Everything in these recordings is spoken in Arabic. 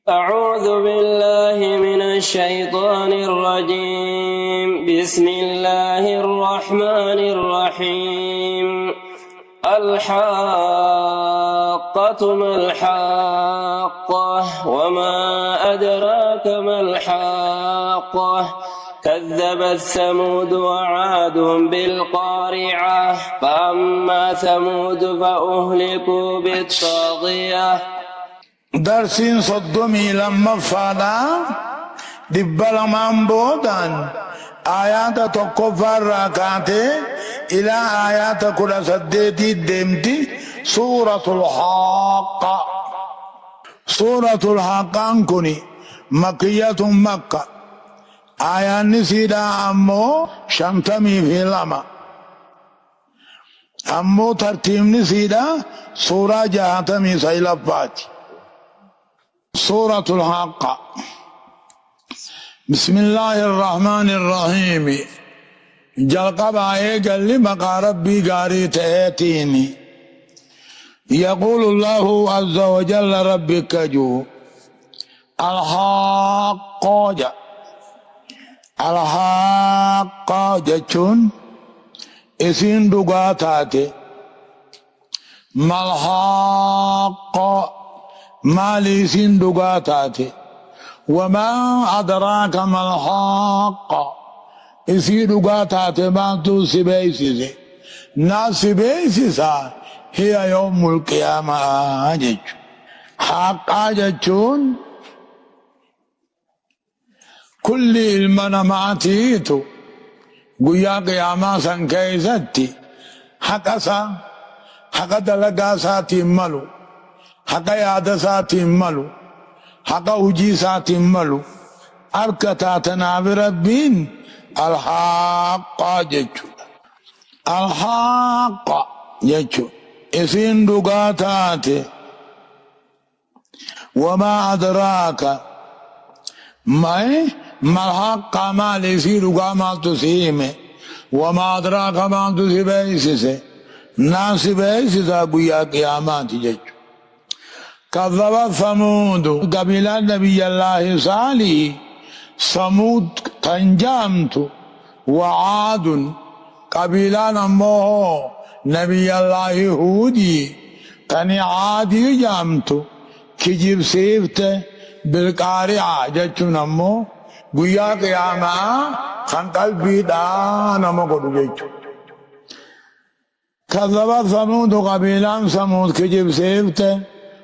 أعوذ بالله من الشيطان الرجيم. بسم الله الرحمن الرحيم. الحاقة ما الحاقة وما أدراك ما الحاقة كذبت ثمود وعاد بالقارعة فأما ثمود فأهلكوا بالطاغية. درسين صدومي لما فادا دبلا مامبودان آيات تكفر راكاتي إلى آيات كل سديتي دمتي سورة الحاقة. سورة الحاقة كني مكية مكة آيات نسيدا أمو شمتمي في لما أمو ترتيب نسيدا سورة جهتمي سيلفاتي. سورة الحاقة. بسم الله الرحمن الرحيم. جلقب آئے قال بقى ربي قاري تأتيني. يقول الله عز وجل ربي كجو الحاقة. الحاقة جتشون اسين دقاتاتي ما الحاقة مالي سين دقاتاتي وما أدراك ما الحاقة إسي دقاتاتي ما تو سبيسي نا سبيسي هي يوم القيامة جج حاقة ججون كل المناماتيتو قويا قياما سن كيستي حقا حقا دلقا ساتي ملو حقا يادا ساتي ملو حقا وجي ساتي ملو أركتاتنا بربين الحاقة جيشو الحاقة جيشو اسين دقاتاتي وما أدراك ما الحاقة ما ليسي دقا ما تسيمي وما أدراك ما تسيبيسي ناسي بيسي قويا قيامات جيشو كذب ثمود قبيلة نبي الله صالح ثمود تنجامت وعاد قبيلة نموه نبي الله هودي تني عادي جامت كجيب سيفت بالقارعة جتشو نمو قويا قياما خان قلبي دا نمو قدو جتشو كذب ثمود قبيلة ثمود كجيب سيفت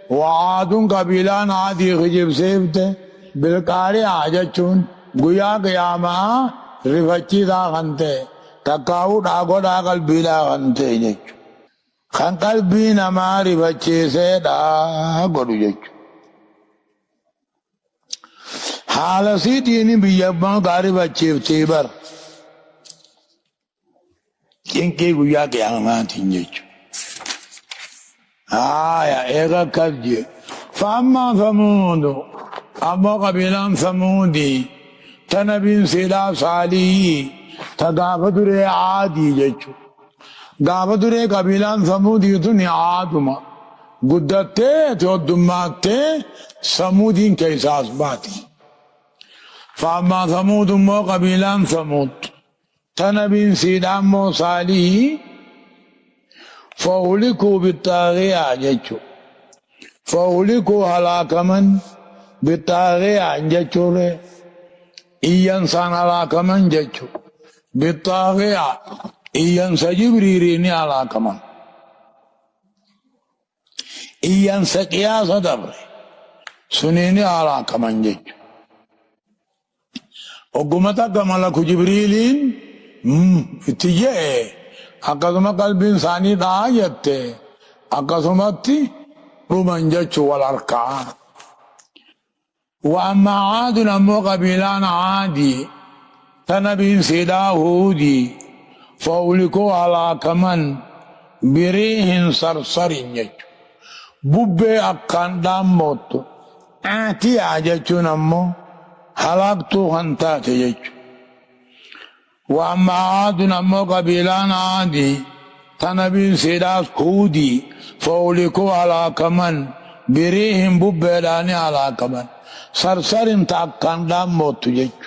وعاد قبيلان عادي خجب سيفته بالقارعة جتشون قويا قياما رفتشي دا خنته تقاو داقو دا قلبي دا خنته جتشو خن قلبي نما رفتشي سے دا قدو جتشو حال سيديني بيبان قاري بچي فتيبر كنكي قويا قياما تنجتشو إيغا كذي فأما ثمود أما قبيلان ثمودي تنبين سيدا صالحي تقافدر عادي جيشو قافدر قبيلان ثمودي تني عادما قدتي تودماتي ثمودين كيساس باتي فأما ثمود أما قبيلان ثمود تنبين سيدا أما صالحي فأهلكوا بالطاغية جيشو فأهلكوا هلاكمن بالطاغية جيشو إيانسان هلاكمن جيشو بالطاغية إيانس جبريريني هلاكمن إيانس قياس دبر سنيني هلاكمن جيشو وقمتا كمالك جبريلين اتجاه akkasuma qalbiin isaanii dhaa jette akkasumatti dhuman jechuu wal harkaa. وأما عاد أمو قبيلان عادي تنبين سيدا هودي فأولكوا على كمن بريح صرصر جچو ببه أكان دام موتو آتي آجچو نمو حلاقتو خنتات جچو وأما عاد أمو قبيلان عادي تنبين سيداس هودي فأولكوا على كمن بريهم ببيلاني على كمن صرصر تاكان دام موت جيچ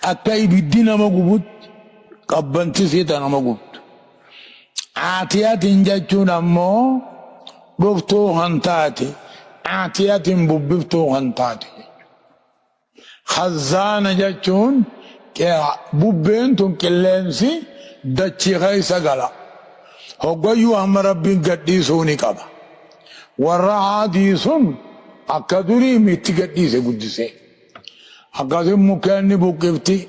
اكاي بدينا مغبوت قبنتي سيتا مغبوت عاتيات جيچون امو بفتو هنتاتي عاتيات ببفتو هنتاتي خزانة جيچون بوبين تون كلنسي دچي غيسا غلا هوغيو هم ربي قديسوني قبا والرعاديسون اكدري ميتي قديسه قدسه اكدم مكاني بوكفتي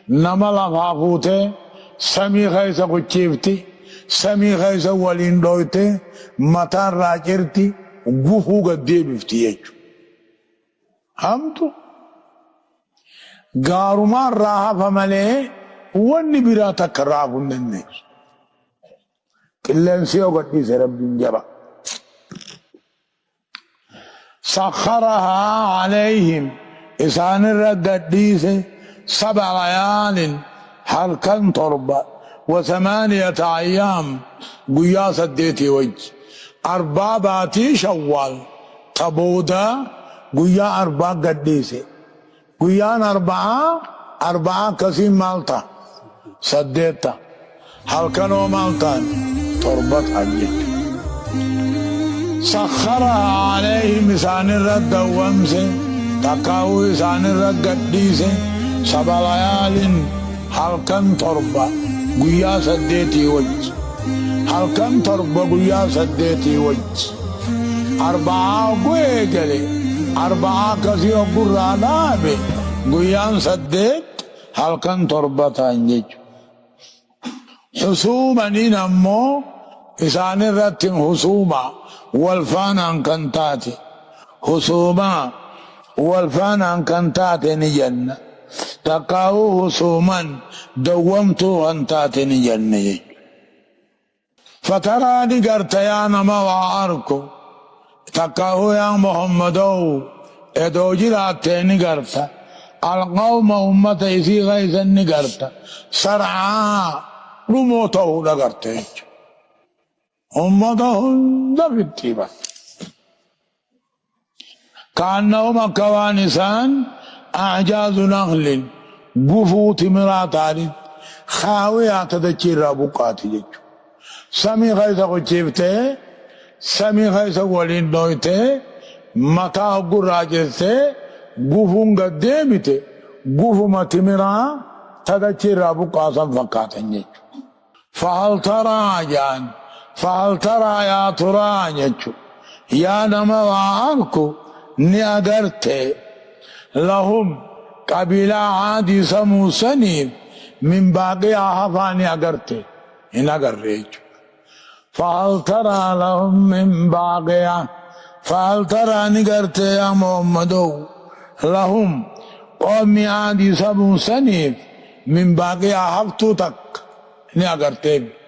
نملا فافوته سمي غيسا قچيفتي سمي غيسا ولين دويته متار راجرتي غفو قدي بفتي همتو غاروما راها فملي وني براتا كرافون الناس كلن سيو قدي رب جبا سخرها عليهم إسان الرقديس 7 ليال حلقا تربة و8 أيام قياس الديتي وجه 4 باتي شوال تبودا قيا 4 قديس قيان 4 كسيم مالتا سديتا حلقا ومالتان تربة حجة سخرها عليهم إسان الرد ومسه تقاو إسان الرد قديسه 7 ليال حلقا تربة قيا سديتي وجه حلقا تربة قيا سديتي وجه 4 قوي قلي 4 كسيو قرانا بي قيان سديت حلقا تربة تنجج حسوما نمو إسان الرد حسوما والفان عن كنتاتي حسوما والفان عن كنتاتي نجنة تقاو حسوما دومتو أنتاتي نجنة فتراني قرت يا نما وعاركو تقاو يا محمدو ادو جراتي قرت القوم أمة إسي غيثا قرت سرعا رموته لقرتي أمته في التيبة كأنهم كوانسان أعجاز نخل قفو تمرات عريد خاوية تدكير بقاتي جيجو سمي غيثا قچيفته سمي غيثا ولين دويته متا قراجته قفو قدامته قفو ما تمرا تدكير بقاتا فقاتا جيجو فهل ترى جان فهل ترى يا ترى يا نما وعنكو ني اگرته لهم قبيلة عادي سمو سنيف من باقي آحفاني اگرته ان اگر ريچو فهل ترى لهم من باقي فهل ترى نگرته يا محمدو لهم قومي عادي سمو سنيف من باقي آحفتو تك ني اگرته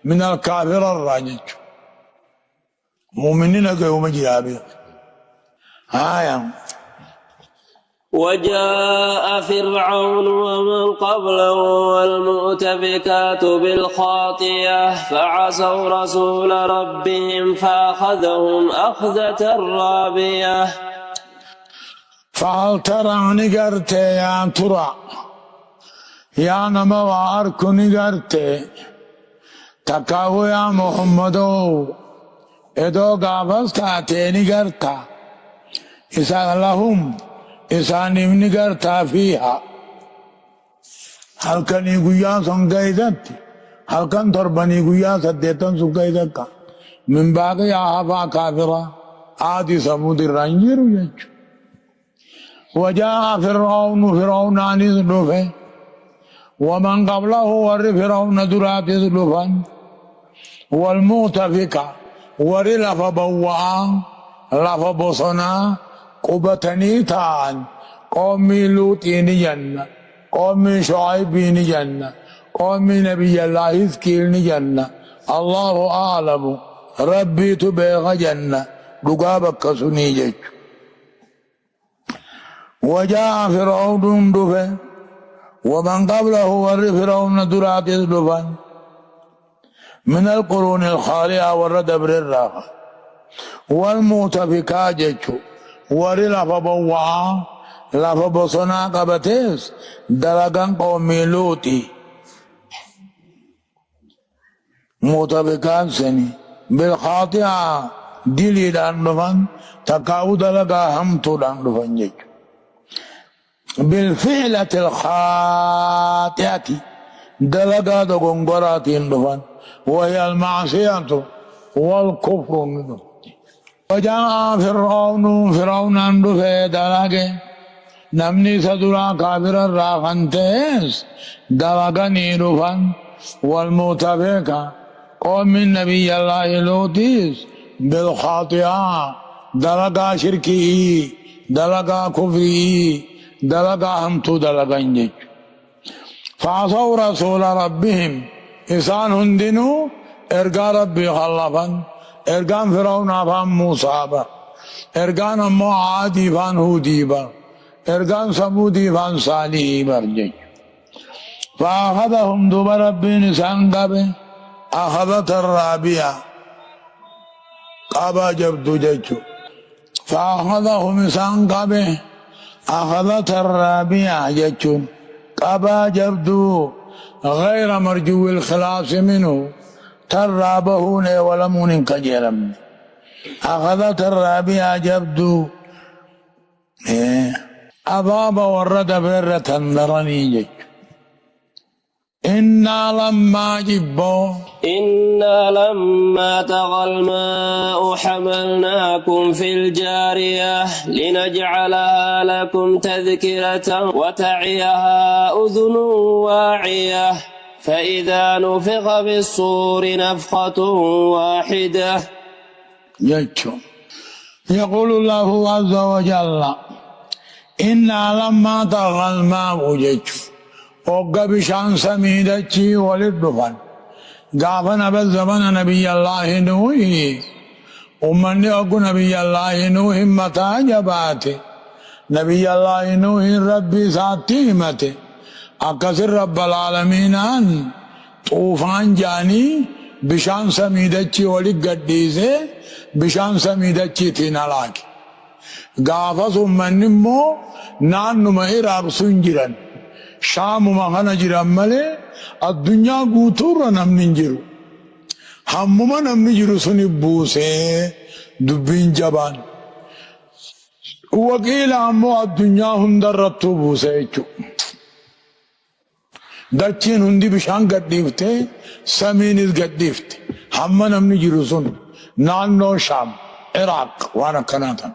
من الكافر الراجج مؤمنين يوم جرابي آية وجاء فرعون ومن قبله والمؤتفكات بالخاطية فعصوا رسول ربهم فأخذهم أخذة رابية فهل ترى نقرت يا ترى يا نما وارك نقرت تقاو يا محمدو ادو غابس تاتيني غرتا إسان لهم إسان ابن غرتا فيها هل كان يقويا سنقايدت هل كان تربني يقويا سديتن سنقايدت من باقي آحفا كافرة آدي سمود الرنجر يجو وجاء فرعون عن ذنوبه ومن قبله ور فرعون درات ذنوبان والمؤتفكة ور لف بوآ لف بصنا قبتني تان قومي لوطين جنة قومي شعيبين جنة قومي نبي الله إذكيل جنة الله أعلم ربي تبيغ جنة لقابك سنيجك وجاء فرعون دفه ومن قبله ور فرعون درات دفن من القرون الخالية ورد بر الراقة والمؤتفكات جتشو وري لفبوا لفبصنا قبتيس دلقان قومي لوتي مطابقان سني بالخاطئة دلي دان دفن تقاو دلقا همتو دان دفن جيج بالفعلة الخاطئة دلقا دقنقرات دفن وهي المعصية والكفر منه وجاء فرعون عنده في دلقه نمني سدرا كافر الراخنتيس دلقني دفن والمتفقة قوم من نبي الله لوطيس بالخاطئة دلقا شركي دلقا كفري دلقا همتو دلقا انجج فعصوا رسول ربهم إسان هندنو ارقا ربي خلفا ارقان فرعون فان موسى بر ارقان امو عادي فان هودي بر ارقان سمودي فان صالحي بر جج فأخذهم دوب ربي نسان قبه أخذت الرابية قبا جبدو ججو فأخذهم نسان قبه أخذت الرابية ججو قبا جبدو غير مرجو الخلاص منه ترابهون ولمون كجرم أخذت الرابية جبدو أضاب ورد برة نرني جج إنا لما طغى الماء حملناكم في الجارية لنجعلها لكم تذكرة وتعيها أذن واعية فإذا نفخ بالصور نفخة واحدة يقول الله عز وجل إنا لما طغى الماء جج وقا بشان سميدتي ولدفن قافنا بالزمن نبي الله نوح أمني أقو نبي الله نوح متى جباتي نبي الله نوح ربي ساتيمتي أكسر رب العالمين أن طوفان جاني بشان سميدتي ولد قديسي بشان سميدتي تنالاك قافز أمني مو نانو مهيراب سنجران شام مخانا جرام ملي الدنيا قوتور نمني جرو همما نمني جرو سنی بوسه دبین جبان وقیل امو الدنيا هندر ربطو بوسه چو دچین هندی بشان گدیفته سمینیز گدیفته همما نمني جرو سن نانو شام عراق وانا کناتا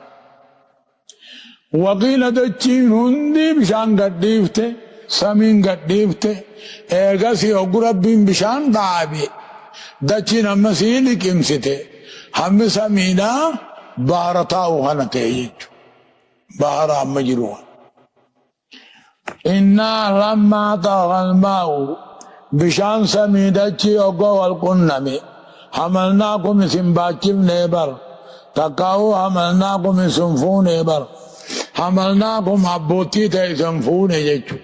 وقیل دچین هندی بشان گدیفته سمين قديفته ايغاسي اوغربين بشان دابي دچين امسيني كمسته هم سمينا بارتاو هنته بار مجروح إنا لما طغى الماء بشان سميدتي اوغو والقنمي حملناكم سنباچم نيبر تقاو حملناكم سنفون نيبر حملناكم عبوتي تيسنفون يجو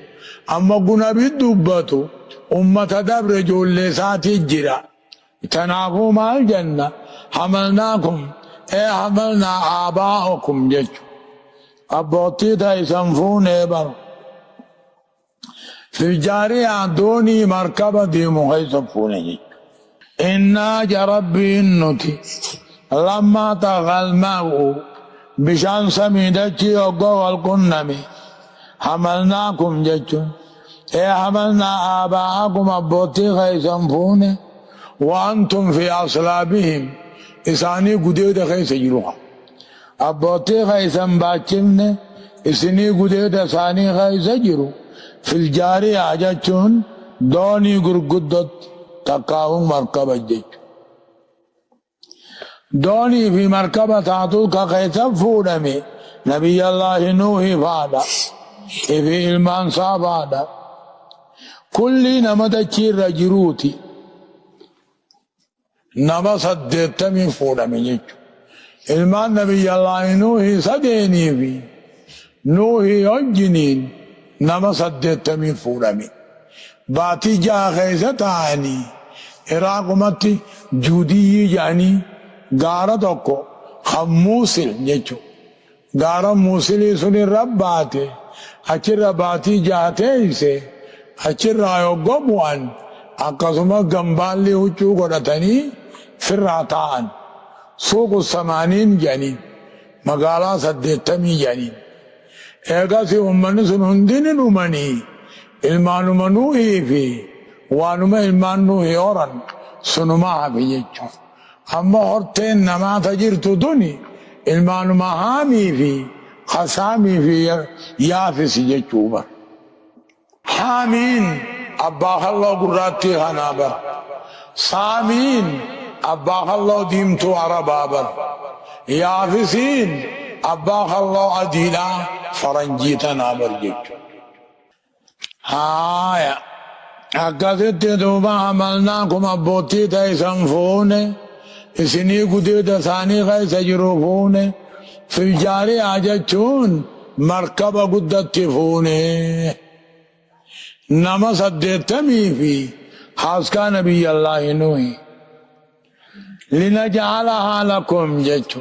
أما قنا بالدباتو أمة دبر جول ساتي الجرا تنافوا مع الجنة حملناكم حملنا آباءكم جج أبوتي تيسنفون إبر في الجارية دوني مركبة دي مخيصفون جج إنا جربي النتي لما طغى الماء بشان سميدتي وقوى القنمي حملناكم ججون حملنا آباءكم أبوتي خيسان فونه وأنتم في أصلابهم إساني قديد خيس جروها أبوتي خيسان باچمne إساني قديد ساني خيس جرو في الجارية ججون دوني قرقدت تقاهم مركبة جج دوني في مركبة تعطوك خيسان فونمي نبي الله نوح فادا في إلمان صابادا كل نمدتشي رجروتي نما صدتمي فودا من يجو إلمان نبي الله نوح صديني في نوح يجنين نما صدتمي فودا من باتي جا خيستاني إراقمتي جودي جاني غارتوكو خموسل يجو gaara muusilii sun irra baate achirra baatii jaateeyse achirraa yoggoo bu'an akkasuma gambaalli huccuu godhatanii firraa ta'an suuqu 80 jedhaniin magaalaa 80 jedhaniin eegas ummanni sun hundini dhumanii ilmaanuma nuuhii fi waanuma ilmaan nuuhii horan sunuma hafe jechuudha. Amma horteen namaata jirtu tuni ilmaanuma haamii fi hasaamii fi yaafisi jechuudha. Haamiin abbaa halloo gurraattii kanaa bar. Saamiin abbaa halloo diimtuu arabaa bar. Yaafisiin abbaa halloo adiidhaa faranjii tanaa bar jechuudha. Haaya akkasitti duuba hamalnaakum abbootii ta'isan fuune isinii gudeeda isaanii keessa jiru fuune filjaariyaa jechuun markaba guddatti fuune nama 80 fi haaskaa nabiyyallaahi nuuhi linaj'alahaa lakum jechu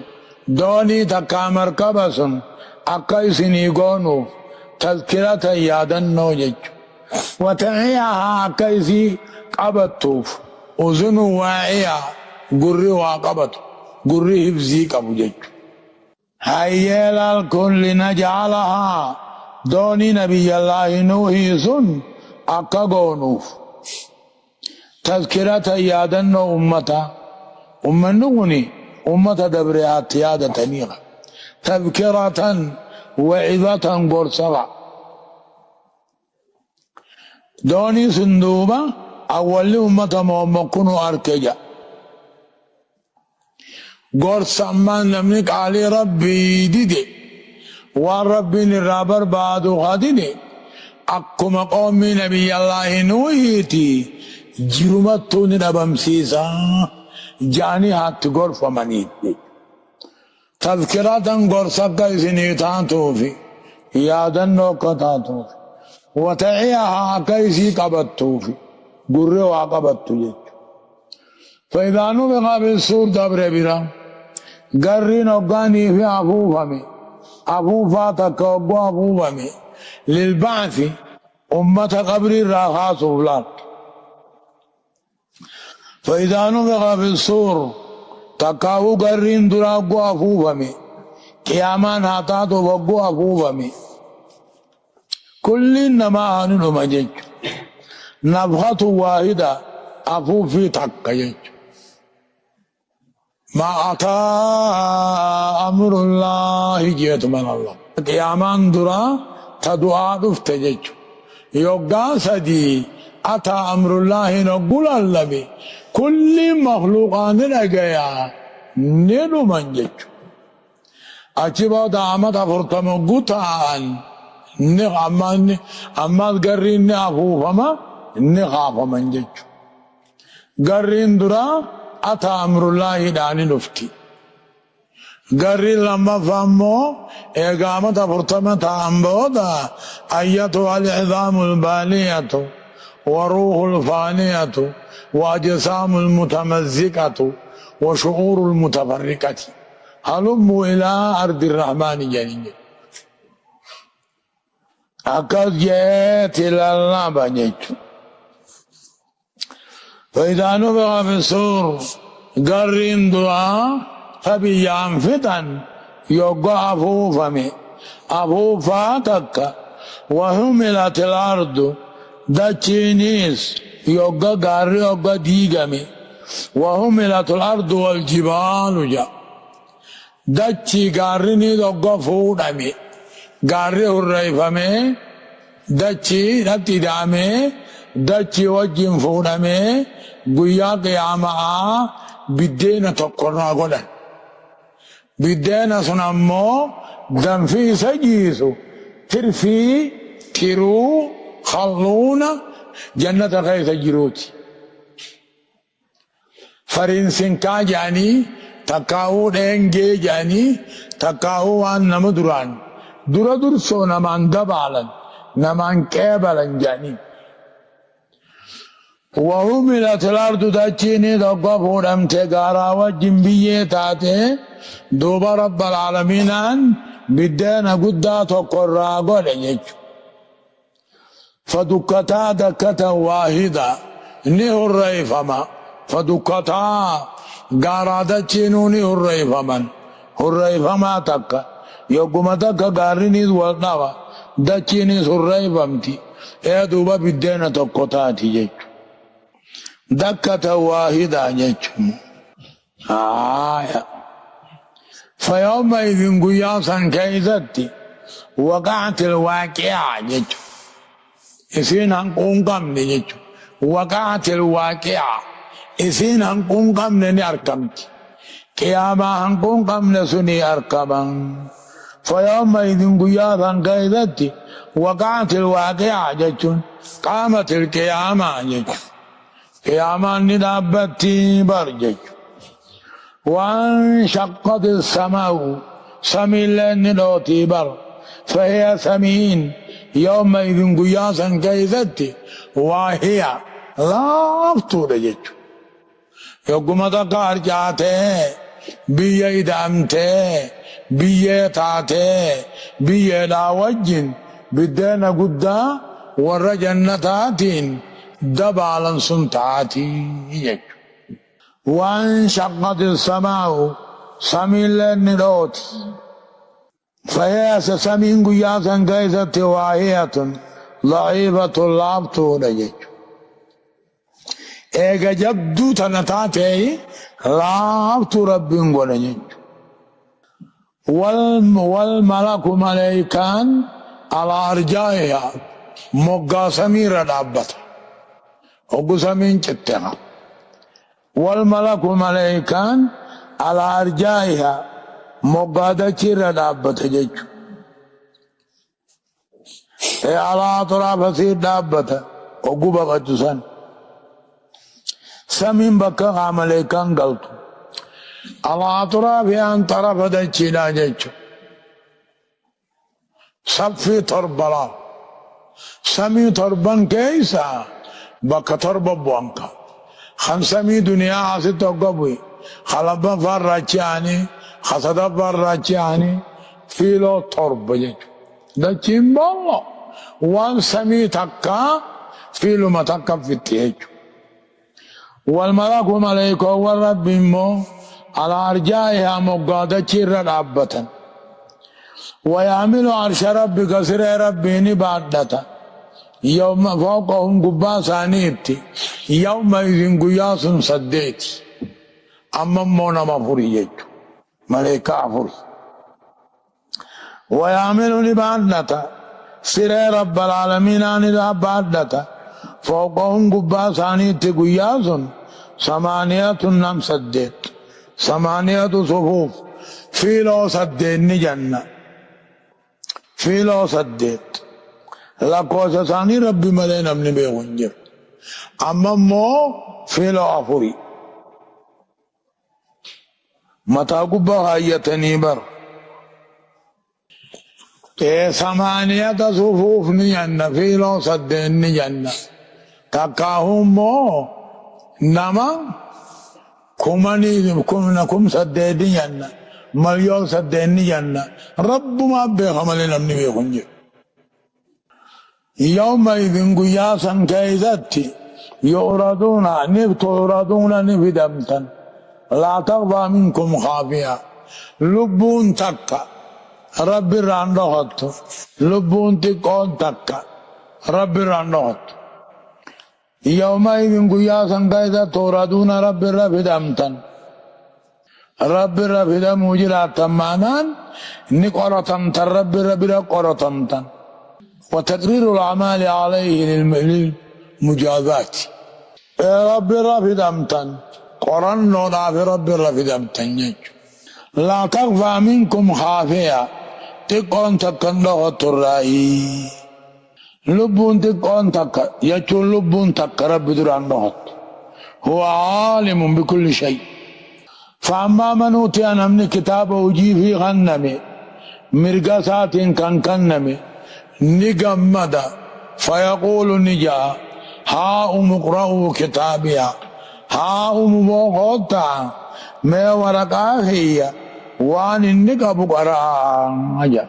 doonii takkaa markaba sun akka isinii goonuuf tazkirata yaadannoo jechu وتعيها كيسي قبطوف وزنو واعيها قري وقبط قري هفزي قبجج هيال الكل نجعلها دوني نبي الله نوحي سن أقاقونوف تذكرة يادن أمتا أمنوني أمتا دبريات يادة تنيغة تذكرة وعظة قرصة دوني صندوبة أول أمة مومقون أركجا قرص سمان نملك علي ربي ديدي والربي نرابر بعدو خاديني أقوم قومي نبي الله نوحيتي جرمتون نبم سيسا جاني هات غرف منيتي تذكرة غرصة إسنيتان توفي يادا نوكتا توفي وتعيها كيسي قبطوفي قرر وقبطو جيت فإذا نبغى بالسور دبر برا قرين وقاني في أفوفمي أفوفاتك وقو أفوفمي للبعث أمة قبر الراخاص فلات فإذا نبغى بالسور تكاو قرين درا وقو أفوفمي قيامان هاتاتو وقو أفوفمي كل إنما هنو مجج نفخة واحدة أفو في تقيج ما أتى أمر الله جيت من الله قيامان درا تدعى دفتجج يوغا سدي أتى أمر الله نقول اللبي كل مخلوقان لقيا نلو منجج أجيبا دعمت فرطم قطعان أما القرين أفوفما نخاف من جج قرين درا أتى أمر الله داني نفتي قرين لما فهمو إقامة فرطمة أنبودا أيتها العظام البالية وروح الفانية وأجسام المتمزقة وشعور المتفرقة هلموا إلى أرض الرحمن جنين أكاد جاءت إلى الله بنيت فإذا نبغى في السور قرين دعاء فبيان فتن يوقع أفوفمي أفوفاتك وهملت الأرض دچينيس يوقع قاري يوقع ديغمي وهملت الأرض والجبال جاء دچي قاريني يوقع فودمي गारे हुर्रैफमे दच्ची नती दामे दच्ची वज्जिम फूडमे गुया क़यामा बिद्देन tokkorra godhan biddeena sun ammoo danfii isa jiisu tirfii tiruu khalluuna jannata keessa jiruuti fariinsinkaa jedhanii takkaa'uu dheengee jedhanii takkaa'uu waan nama duraan dura dursoo namaan dabaalan namaan qeebalan jedhanii وهملت الأرض تجيني تقفوا لم تقارا وجنبيه تاتي دوب رب العالمين بدينا قدا تقرى قول فدكتا دكة واحدة نهو الرئيفما فدكتا قارادة چينو نهو الرئيفما الرئيفما تكا يقوم تكا قارنيز والنوا دچينيز الرئيفمتي دوبا بدينا تقطاتي جيجو دكة واحدة جيجو فيومئذ قياسا كيزتي وقعت الواقعة جيجو إسين هنقون قمني جيجو وقعت الواقعة إسين هنقون قمني أركمت قياما هنقون قمني سني أركما فيومئذ قياسا كيزتي وقعت الواقعة جيجو قامت القيامة جيجو قياما ندابتي برجيجو وانشقت السماء سمين ندوتي بر فهي سمين يومئذ قياسا كيفتي وهي لا أفتور يقوم تقار جاته بيه دامته بيه تاته بيه داوجين بدينا قدا ور جنتاتين دبالا سنتاتي يجو وانشقت السماء سمين لندوتي فهي سمين قياسا كيست واهية ضعيفة اللابتو نجج ايقا جبدو تنتاتي لابتو رب ونجج والملك ملائكان على أرجائها مقا سمير دابتا وقو سمين چتها والملك ملائكان على أرجائها مقادة چير دابت جيجو على أطراف سير دابت وقوبة قدسان سمين بكا ملائكان قلتو على أطراف ان طرف دچينا جيجو صفي تربلا سمي تربان كيسا بكا ترب بوانكا خمسمي دنيا عاصد توقبوي خلبا فرچاني خصدا فرچاني فيلو ترب جيجو دا چيمبالو وان سمي تكا فيلو متكا في التيجو والملك ملائكة والرب مو على أرجائها مقادة چير رابطا ويعمل عرش ربك سر ربيني بعدتا يوم فوقهم قبا ثانيتي يومئذ قياس سديتي أما مونا مفوري يجو ملائكة عفوري ويعمل بعدتا سر رب العالمين عن بعدتا فوقهم قبا ثانيتي قياس ثمانية نم سديت ثمانية صفوف فيلو سديني جنة فيلو سديت لكوسا ثاني ربي ملين امني بيغنجر اما مو فيلو عفوري متى قبا هايتني بر ثمانية صفوف نجنة فيلو سديني جنة تكاهم مو نما كم سديني جنة مليون سديني جنة رب ما بيغملين امني بيغنجر يومئذ قياسا كيزتي يعرضون نفدمتا لا تغضى منكم خافية لبون تكا رب الرانوهت لبون تكون تكا رب الرانوهت يومئذ قياسا كيزت تعرضون رب الرفدمتا رب الرفدم وجرات مانان نقرتم رب قرتمتا وتقرير الأعمال عليه للمجازات رب رفد أمتن قرن نوضع في رب رفد أمتن لا تخفى منكم خافية تكون تكنده الرأي لبون تكون تك يجون لبون تك رب درانه هو عالم بكل شيء فأما من أوتي من كتابه وجي في غنمه مرقسات كان كنمه نجمد فيقول نجا ها اقرأوا كتابيا ها موقوتا ما ورقا هي وان إنك أبو قراء.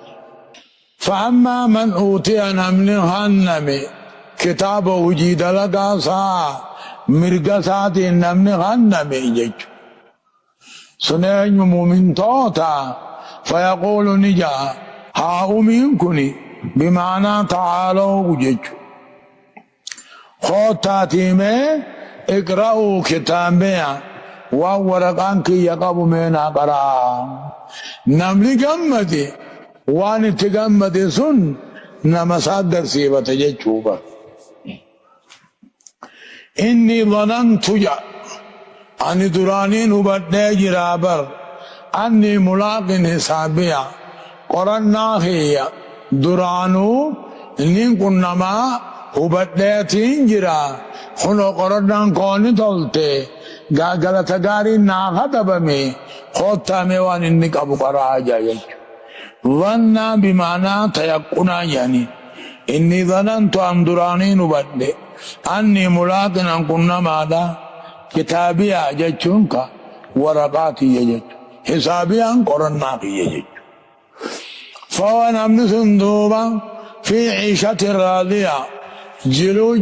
فأما من أوتي نمن هنمي كتابه وجيد لقاسا مرقسات نمن هنمي جج سنين مؤمن توتا فيقول نجا هاؤمين كني بمعنى تعالوا جج خوتاتي میں اقرأوا كتابيا وورقان كي يقبوا منا قراء نملي قمتي وان تقمتي سن نمساد سيبة جيشوبة. إني ظننت جا أني درانين وبدأ جرابر أني ملاق حسابيا قرنا هي درانو إني كنما وبدأ تنجرا خلو قرنا كوني تولتي غلطة غاري ناغا دبمي خوتا ميوان إنك أبو قراء جايش. ظنا بمعنى تيقنا يعني إني ظننت أن درانين وبدأ أني ملاق أن كنا ماذا كتابي أجتشنك ورقاتي يجت حسابي أن قرنا يجت. فهو نمن سندوبا في عيشة راضية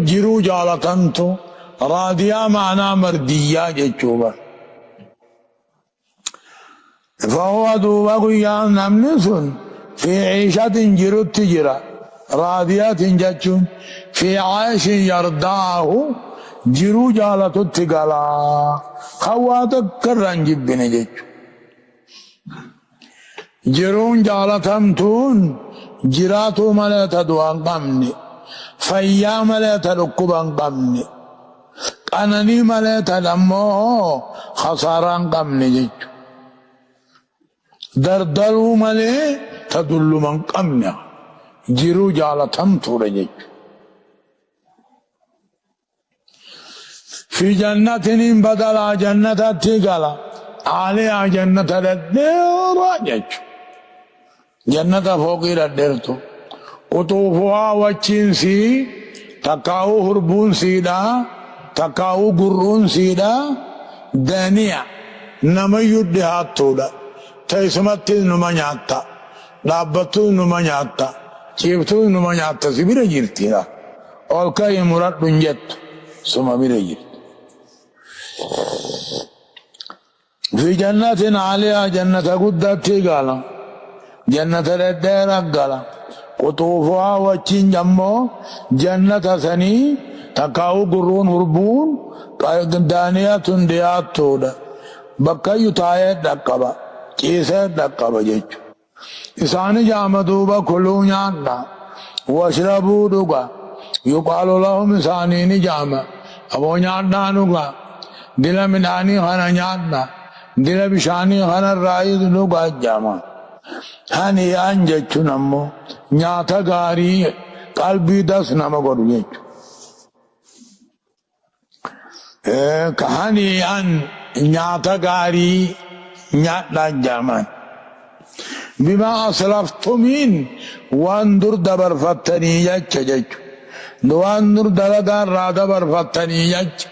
جرو جالتنتو راضية معنى مردية جتشوبا. فهو دوبا قيام نمن سن في عيشة جرو تجرى راضية جتشون في عيش يرداه جرو جالتو تقلا خواتك كران جبين جتشو. جرون جالتمتون جراتو ملتا دوان قمني فيا ملتا ركبان قمني قنني ملتا لمو خساران قمني جيجو دردرو ملي تدل من قمني جرو جالتمتو رجيجو. في جنة بدلا جنة تقلا عليها جنة الدير جيجو جنة فوقي ردرتو قطوفها وچنسي تقاو هربون سيدا تقاو قرون سيدا دانيا نما يدهات تولا تيسمت نما نياتا لابتو نما نياتا چيفتو نما نياتا سبير جيرتي دا اولكا يمرات بنجت سما بير جيرت. في جنة عليها جنة قدت تقالا جنة الدير قالا قطوفها وچين جمو جنة سني تقاو قرون هربون دانية ديات تودا بكا يتاية دقبا كيسة دقبا جيچو. إساني جامدوبا كلو نيانا واشربوا دوغا يقال لهم إساني نجاما أبو نيانا نوغا دل مناني خانا نيانا دل بشاني خانا رائد نوغا جاما. هاني أنجتشو نمو نياتا غاري قلبي دس نما قدو جيچو. كهاني أن نياتا غاري نياتا جامان بما أسلفتمين واندر دبر فتني جيچو جيچو واندر دلدار را دبر فتني جيچو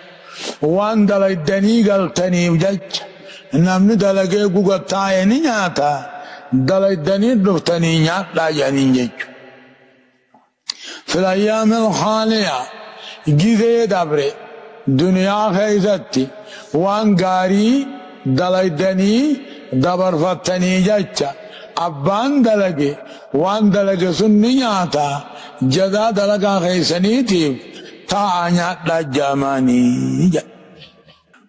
واندل الدني غلطني جيچو نمن دلگه گوگتاية نياتا دلدني دفتني نياتا جانين جيچو. في الأيام الحالية جيزي دبري دنيا خيزتي وان غاري دلدني دبر فتني جيچا أبان دلگه وان دلگه سنني نياتا جدا دلگا خيسني تيب تا نياتا جاماني جا.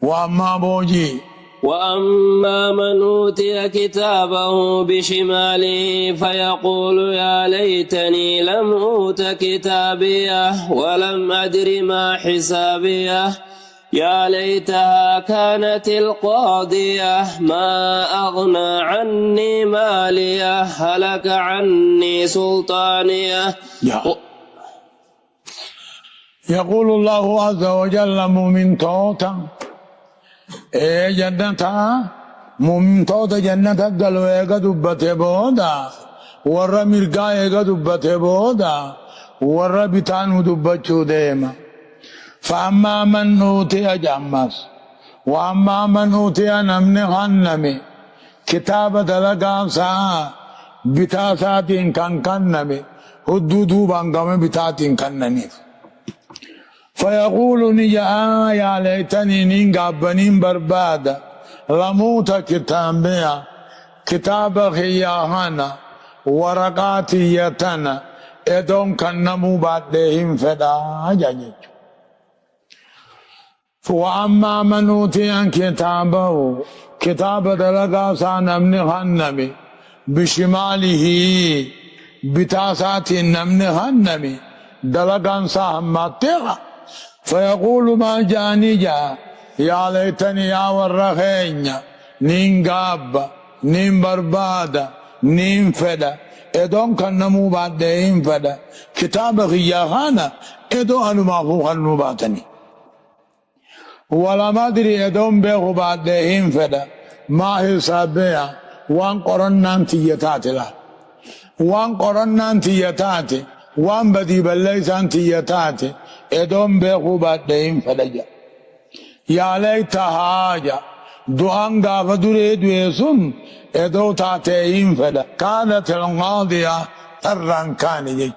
وأما بوجي وأما من أوتي كتابه بشماله فيقول يا ليتني لم أوت كتابيه ولم أدر ما حسابيه يا ليتها كانت القاضية ما أغنى عني ماليه هلك عني سلطانيه. يقول الله عز وجل مؤمن توتا جنة مؤمن توتا جنة قالوا ايقا دبته بودا ورى مرقا ايقا دبته بودا ورى بتانو دبتشو ديما. فأما من أوتي جمس وأما من أوتي نمن غنمي كتاب دلقانسا بتاساتين كان نمي هدودو بانقام بتاتين كان نمي فيقول نجا يا ليتني نينقابنين بربادا لموت كتابيا كتاب خياهانا ورقاتي يتنا ادون كان نمو بعدهم فدا جاجج وأما من أوتي كتابه كتاب دلقا سانمن خنمي بشماله بتاسات النمن خنمي دلقا سامتها فيقول ما جاني جا يا ليتني يا ورخين نين قاب نين بربادا نين فدا ادون كنمو بعدين فدا كتاب خياهانا ادو انو مافوخ النوباتني ولا ما ادري ادون بيخو بعدين فدا ما حسابها وان قرنا انتيتات لا وان قرنا انتيتات وان بدي بليس انتيتات ادون بيخو بعدين فدا يا ليتها جا دعان غافدري دويسون ادو تاتين فدا كانت القاضية تران كان يجو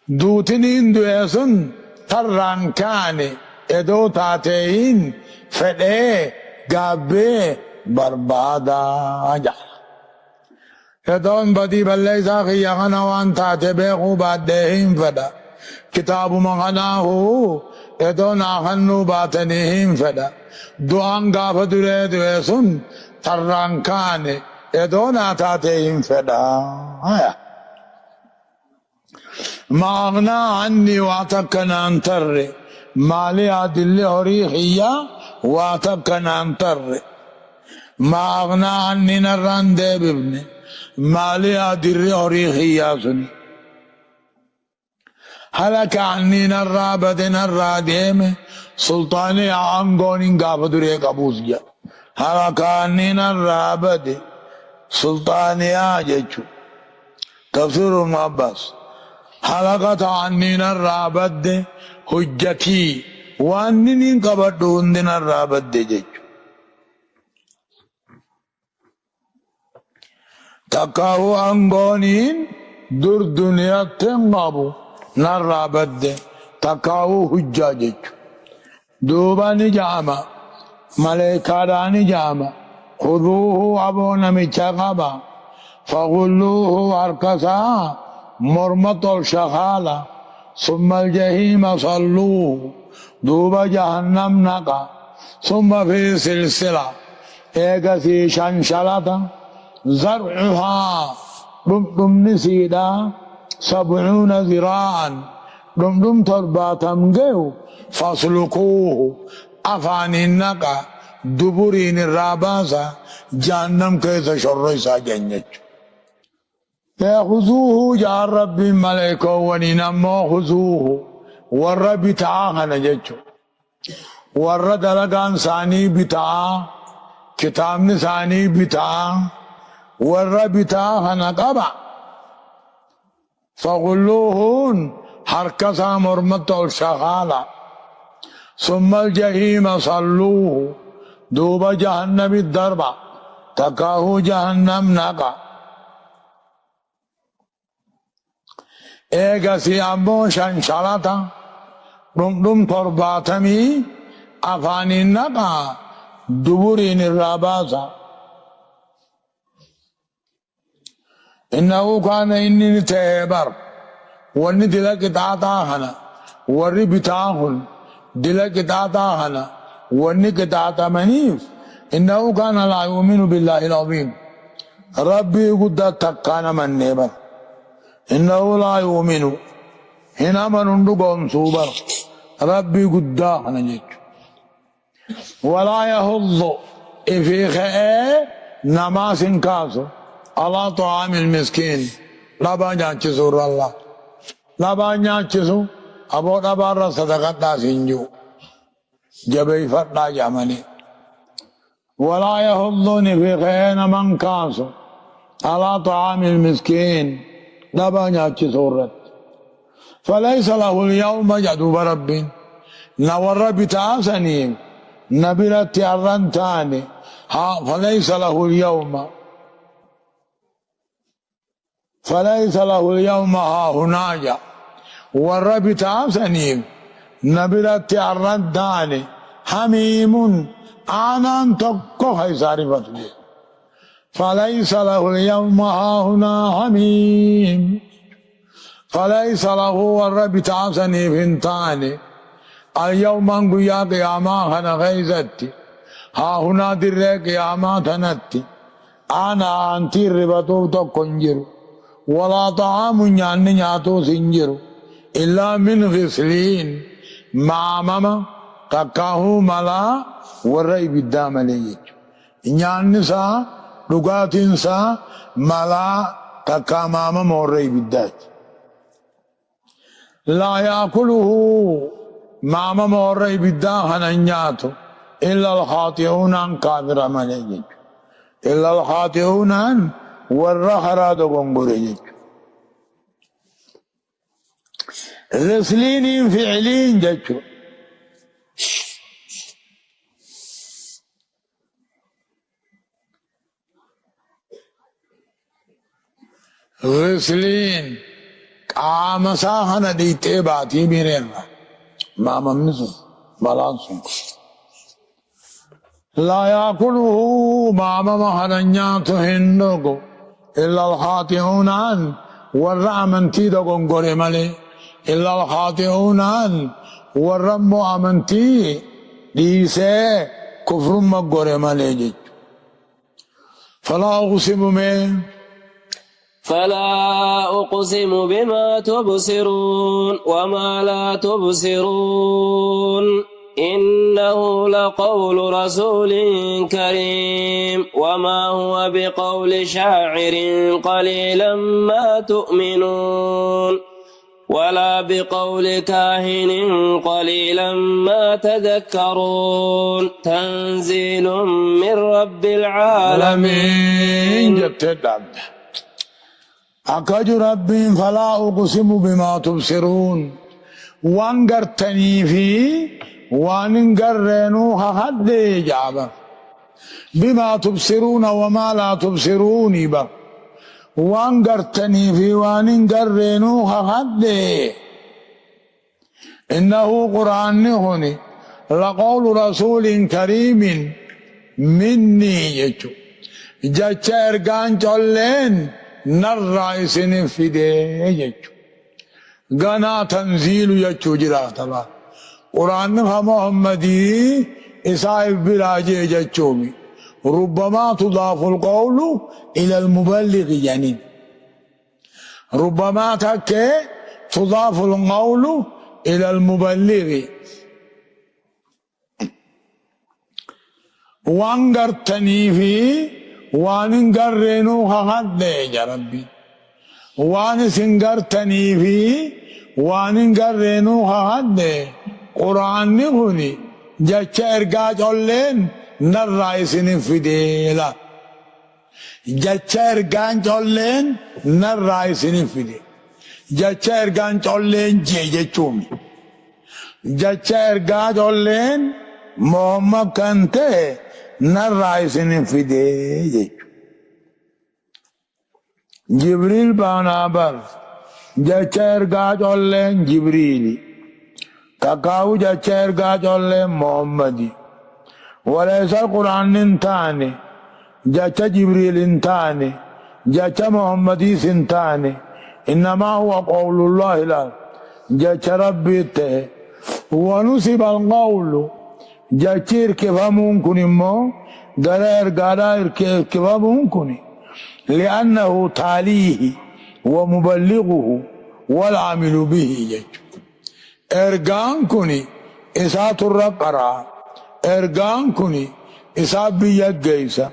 دوتنين دويسون تران كان ادو تاتين فدا غابي بربادا جا ادون بدي بلي ساخي يغنى وان تاتي بيخو بعدين فدا كتاب مغناه ادون آخنو باتنين فدا دعان غافدري دويسون تران كان ادون آتاتين فدا ما أغنى عني واتكنا انتر مالي عدل هريحية واتكنا انتر ما أغنى عني نران دي ببني مالي عدل هريحية سني هلك عني نرى بدن الراديم سلطاني عنقوني غافدري قبوز جا هلك عني نرى بدن سلطاني آجيشو تفسير عباس حلقة عنين الرابد حجتي وانين قبضون دين الرابد جيشو تقاو انغونين در دنيا تنغابو نرابد تقاو حجا جيشو دوباني جاما ملائكاراني جاما خذوه أبونا ميشاقبا فغلوه أركسا مرمط الشخالة ثم الجحيم صلوه دوب جهنم نقا ثم في سلسلة ايقسي شنشلة زرعها دم نسيدا 70 ذراعا دم ترباتم جو فاسلكوه أفان النقا دبرين الراباسة جهنم كيس شرسا جنج يأخذوه جاء رب ملائكة وننمو خذوه والرب تعاها نججو والرد لقان ثاني بتاع كتاب ثاني بتاع والرب تعاها نقبع فغلوهن حركسا مرمت الشغالة ثم الجحيم صلوه دوب جهنم الدربة تقاه جهنم نقا ايقسي امو شنشلتا دم ترباتمي افاني نقا دبرين الراباسة انه كان اني تهبر واني دلك تعطاهنا وري بتاهن دلك تعطاهنا وانك تعتمنيف انه كان لا يؤمن بالله العظيم ربي قد تكان من نبر انه لا يؤمن هنا من ندقون صوبر ربي قد نجد ولا يهض في خاء نماس كاسو على طعام المسكين لا بانيا سور الله لا بانيا ابو دبار صدقه سنجو جبي فردا جامني ولا يهضون في خين من كاسو على طعام المسكين دبانيا سورت فليس له اليوم جدوب رب نور بتاسني نبرت الرنتاني فليس له اليوم فليس له اليوم هاهنا جا والرب تاسنيم نبرت الرداني حميم آنان تكو هاي سارفت دي فليس له اليوم هاهنا حميم فليس له والرب تاسني فنتاني اليوم انقو يا قياما خنا غيزتي هاهنا در قياما تنتي أنا أنتي ربطو تكنجرو ولا طعام نياتو سنجرو إلا من غسلين مع ماما تكاهو ملا ورأي بالدام ليج نيانسا لغاتنسا ملا تكا ماما ورأي بالدات لا يأكله ماما ورأي بالداهن نياتو إلا الخاطئون عن كافر مليج إلا الخاطئون والرخرا دغنغوري غسلين فعلين جچو غسلين قام ساهنا ديتي باتي بيرنا ما ممنسو بالانسو لا يأكله ماما مهرنيات هندوكو إلا الخاطئون والرأمنتي دقون قري ملي إلا الخاطئون والرم أمنتي ديسي كفر مقري ملي فلا أقسم من فلا أقسم بما تبصرون وما لا تبصرون إنه لقول رسول كريم وما هو بقول شاعر قليلا ما تؤمنون ولا بقول كاهن قليلا ما تذكرون تنزيل من رب العالمين أكج ربي فلا أقسم بما تبصرون وانقرتني فيه وانقرنو حد جابا بما تبصرون وما لا تبصرون با وانقرتني في وانقرنو حد إنه قرآن هوني لقول رسول كريم مني يجو جاچا ارغان چولين نرى اسن فيدي يجو غنا تنزيل يجو جراتبا قرآن محمدي إسائب براجي جچومي ربما تضاف القول إلى المبلغ يعني ربما تكي تضاف القول إلى المبلغ وانقرتني في وانقرنو حد يا ربي وانسنقرتني في وانقرنو حد قرآن هوني جاچا ارگاج اولين نرائسين فيديلا جاچا ارگاج اولين نرائسين فيدي جاچا ارگاج اولين جيجي چومي جاچا ارگاج اولين محمد كنته نرائسين فيدي جبريل بانابر جاچا ارگاج اولين جبريلي كاكاو جاچا ارگاج اولين محمدي وليس القرآن انتاني جاچا جبريل انتاني جاچا محمدي سنتاني إنما هو قول الله لا جاچا ربي ته ونسب القول جاچا اركفامون كنمو غير غادا اركفامون كني لأنه تاليه ومبلغه والعامل به جاچا ارغان كني إسات الرقرا ارغان كني إسات بيك جيسا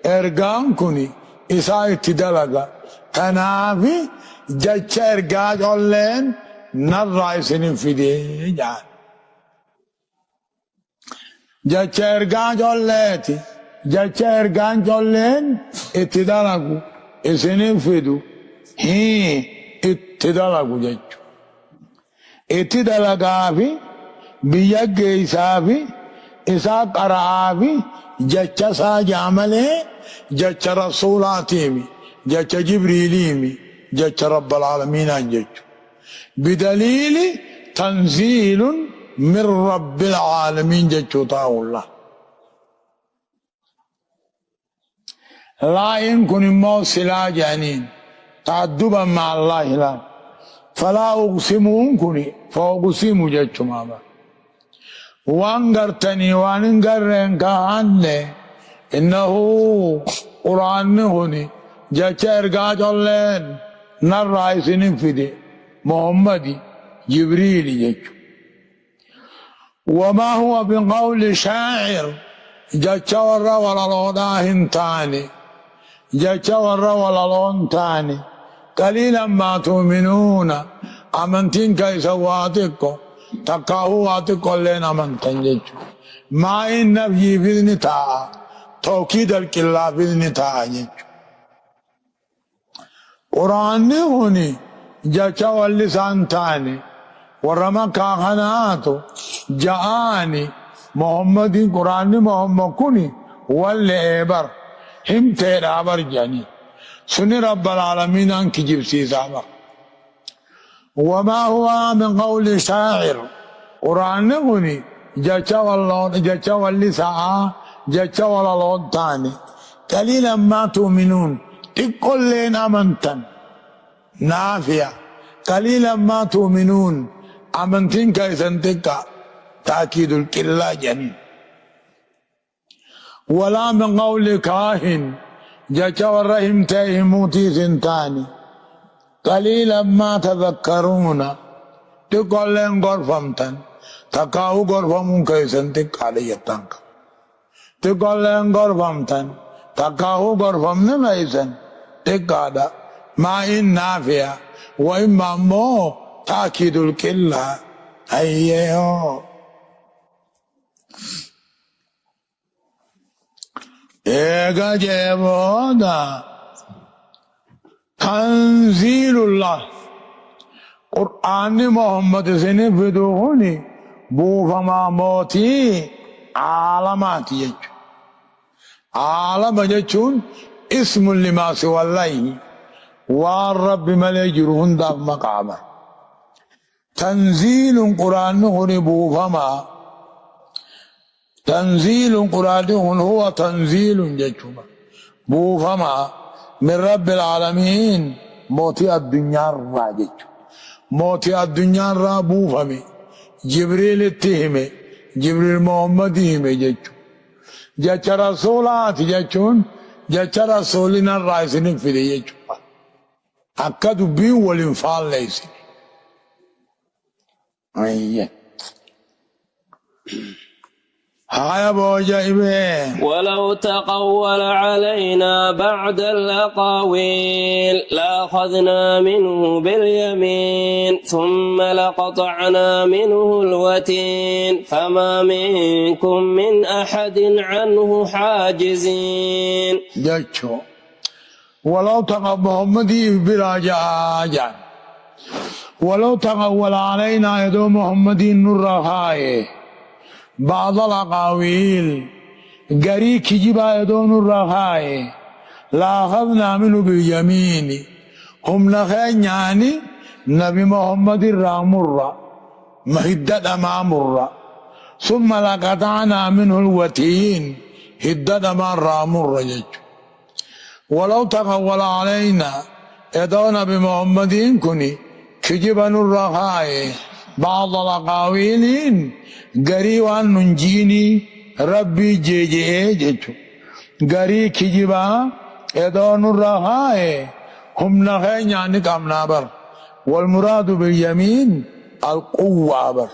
ارغان كني إسات اتدلغا تنافي جاچا ارغاج اولين نرائسين فيدي جان جاچا ارغاج اوليتي جاچا ارغاج اولين اتدلغو اسين فيدو هي اتدلغو جاچو اتدلغا في بيك جيسا في إساق أرعافي جاچا سا جامله جاچا رسولاتيمي جاچا جبريليمي جج رب العالمين جج بدليل تنزيل من رب العالمين جج الله لا يمكن مو سلا جانين تعدبا مع الله لا فلا أقسم كني فأقسم جج ماما وانغرتني وانغرن كهانه إنه قرآن هوني جج ارغا جولن نر رايسين فيدي محمدي جبريل جج وما هو بقول شاعر جج ورا ولا لوداهن تاني جج ورا ولا لون تاني قليلا ما تؤمنون أمنتين كيس واتكو تقاهو واتكو لين أمنتين جج ما إن في بذن تا توكيد الكلا بذن تا جج قرآن هوني جاچا واللسان تاني ورما كاخناتو جاءني محمد قرآن محمد كوني واللعبر هم تيرابر جاني سني رب العالمين انك جبسي سابر وما هو من قول شاعر قرآن هوني جاچا واللسان جاچا واللون تاني قليلا ما تؤمنون تقول لنا أمنتن نافية قليلا ما تؤمنون أمنتين كيسن تكا تأكيد الكلا جنين ولا من قول كاهن جاچا والرحم تيهموتي سنتاني قليلا ما تذكرون تقول لنا غرفمتن تقاو غرفمون كيسن تكا ليتنك تقول لنا غرفمتن تقاو غرفمنا كيسن تكادا ما إن نافية وإما مو تأكيد الكلا أيهو إيغا جيبودا تنزيل الله قرآن محمد سنة بدوني بوفما موتي عالمات يجو عالم جتون اسم لما سوى الله والرب ملجرهن داب مقامه تنزيل قرآن هنبو فما تنزيل قرآن هو تنزيل ججوما بو فما من رب العالمين موتي الدنيا راجج موتي الدنيا را بو فمي جبريل اتهمي جبريل محمد همي ججو جچ رسولات جچون جچ رسولنا الرئيسين في دي جچو أكد بي والانفال ليس أيه هاي ابو جايبه ولو تقول علينا بعد الأقاويل لأخذنا منه باليمين ثم لقطعنا منه الوتين فما منكم من أحد عنه حاجزين جاتشو ولو تقول محمدي براجع جان ولو تقول علينا يدو محمدي نور هاي بعض الأقاويل قري كجبا يدون الرخاء لا أخذنا منه باليمين هم نخين يعني نبي محمد الرامر مهدد أمامر ثم لقطعنا منه الوتين هدد أمام الرامر جج ولو تقول علينا يدون بمحمد كني كجبا الرخاء بعض الأقاويل غري وان ننجيني ربي جيجي جيجو غري كجبا ادون الرهاء هم نخين يعني كامنا بر والمراد باليمين القوة بر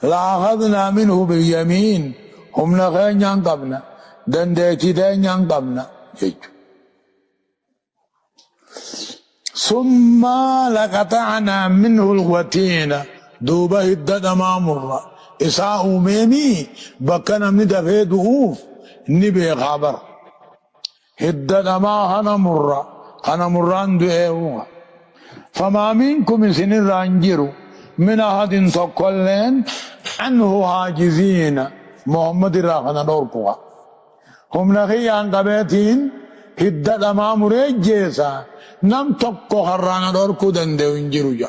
لا أخذنا منه باليمين هم نخين يعني كامنا دندتي دين يعني كامنا جيجو ثم لقطعنا منه الوتين دوبه الدد مامر إساء ميمي بكنا من دفيده نبي خبر الدد ما هنا مران دوئه فما منكم سن رانجروا من أحد تقلين عنه حاجزين محمد راخنا دوركوا هم نخي عن قبيتين الدد ما مريجيسا نم تقو خرانا دوركو دندو انجرو جا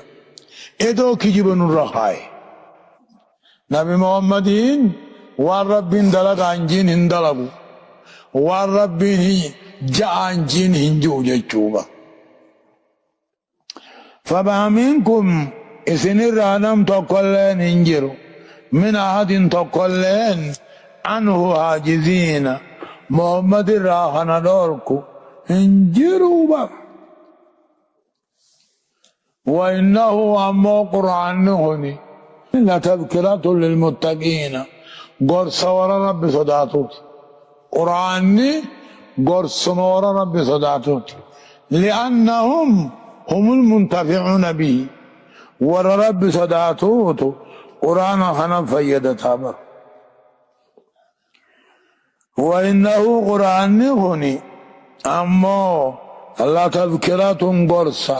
ادو كجبن الرخاي نبي محمدين والربين دلق انجين هندلقو والربين جاء انجين هنجو جتشوبا فبامنكم اسن الرانم تقلين انجرو من أحد تقلين عنه حاجزين محمد الراحنا دوركو انجروا بك وإنه أمو قرآن هني لتذكرة للمتقين قرص ورى رب صداتوت قرآن قرص ورى رب صداتوت لأنهم هم المنتفعون به ورى رب صداتوت قرآن خنا فيدتها بر وإنه قرآن هني أمو الله تذكرة قرصة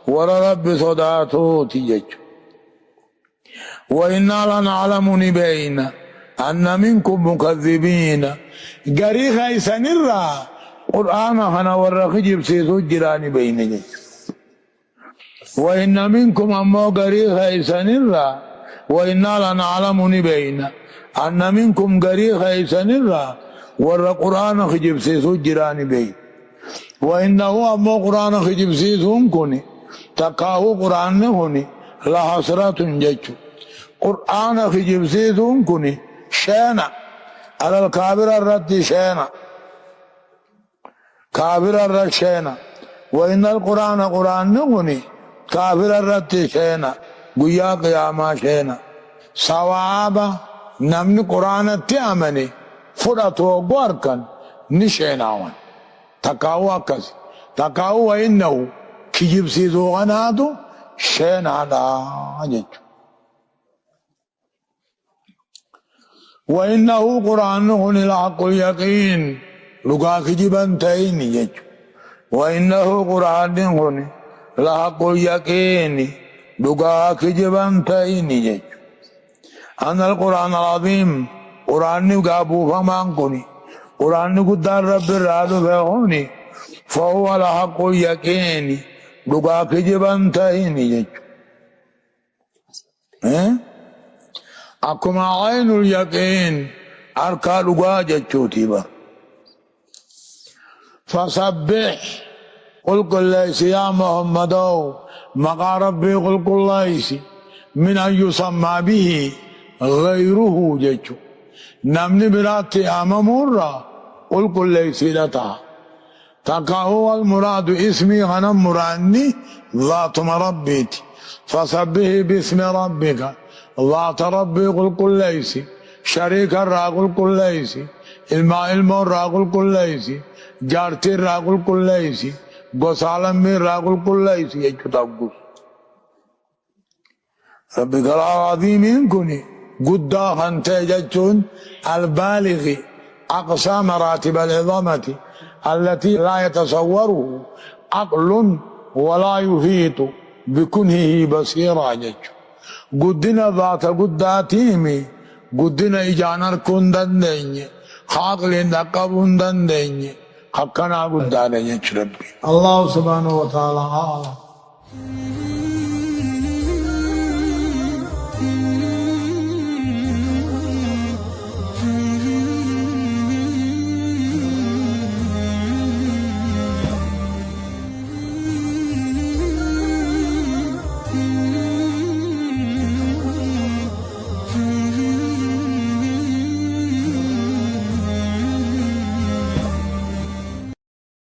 ورى رب صداته تيجي وإنا لنعلم نبين أن منكم مكذبين قريخا يسنرا قرآن خنا ورخجب سيسو جراني بيني وإن منكم أمو قريخا يسنرا وإنا لنعلم نبين أن منكم قريخا يسنرا ور قرآن خجب سيسو جراني بين وإنه أمو قرآن خجب سيسو كوني تقاو قرآن هوني لحسرات جيشو قرآن خجب سيسو كوني شينا على الكابر الرد شينا كابر الرد شينا وإن القرآن قرآن هوني كابر الرد شينا قيا قياما شينا سوابا نمني قرآن تيامني فرطو قواركن نشيناوان تقاو أكس تقاو وإنه كجيب سيدو غنادو شينادا جيجو وإنه قرآن هني الحق اليقين لقا كجيبا تايني جيجو وإنه قرآن هني الحق اليقين لقا كجيبا تايني جيجو أن القرآن العظيم قرآن قابو فمان كوني قرآن قدار رب الرادو فهوني فهو الحق اليقين لقا كجبا تايني جيجو أكما عين اليقين أركا لقا جيجو تيبا فسبح قل قل ليس يا محمد مقا ربي قل قل ليس من أن يسمى به غيره جيجو نمني براتي أمامورا قل قل ليس لتا تقاهو المراد اسمي غنم مراني ذات مربيتي فسبه باسم ربك ذات ربي قل قل ليس شريك الرا قل قل ليس الماء المور را قل قل ليس جارتي را قل قل ليس غسالم من را قل قل ليس يجو تقول ربك العظيم كني قدا خنتي جتون البالغ أقصى مراتب العظمة التي لا يتصوره عقل ولا يحيط بكنه بصيرا جتو قدنا ذات قداتيمي قدنا إجانر كندن خاقل نقبندن حقنا قدانا يجربي الله سبحانه وتعالى أعلم